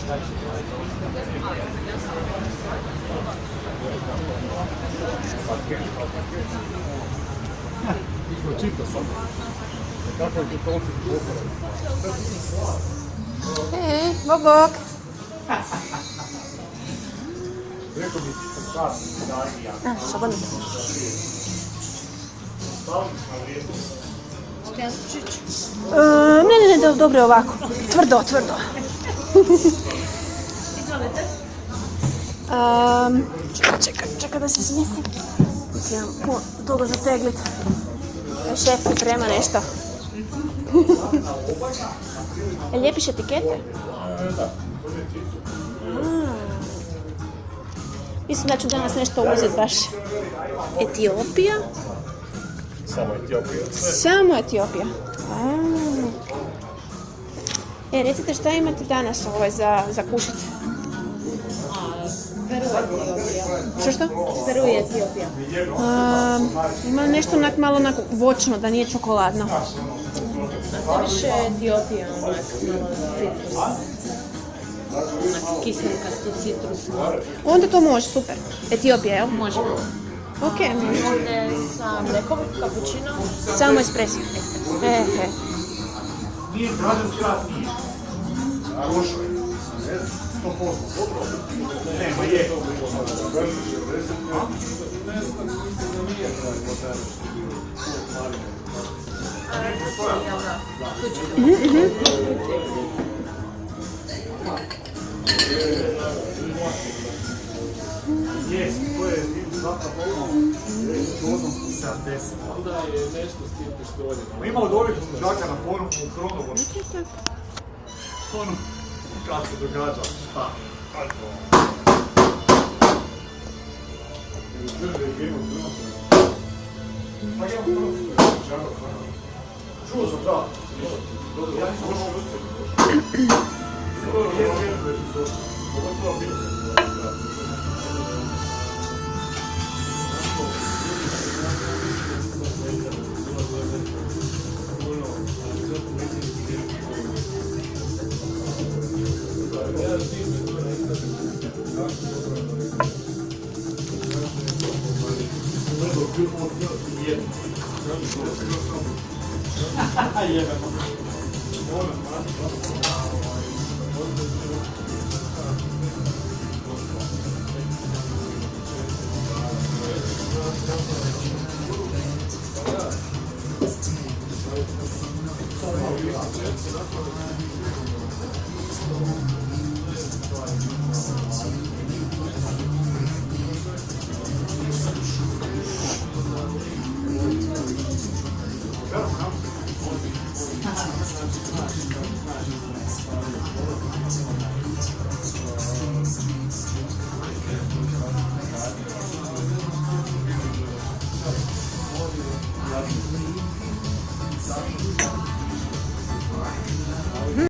Hej, bok, bok. Slobodno. Ne, dobro je ovako. Tvrdo. Čekaj da se smjestim. Trebam puno toga zateglit. Šef priprema nešto. Lijepiš etikete? Da. Mislim da ću danas nešto uzeti baš. Etiopija? Samo Etiopija. Samo Etiopija. Recite šta imate danas za kušati? Peru Etiopija. Što? Peru Etiopija. Ima nešto malo onako voćno, da nije čokoladno. Više Etiopija, onak citrus. Onak kiselkasto citrusno. Onda to može, super. Etiopija, jel? Može. Ok, može. Ovdje sa mlekom, kapućino. Samo espresso. Nije građanski rat, nije. Prošao je. 100%. Nema, je. Jest, to je zapravo 870. Onda je nešto s tim pištoljima. Ima od ovih žaka na forumu u Kronovoru. Ono, kad se događa, šta? Čuo sam, da. Ja nisam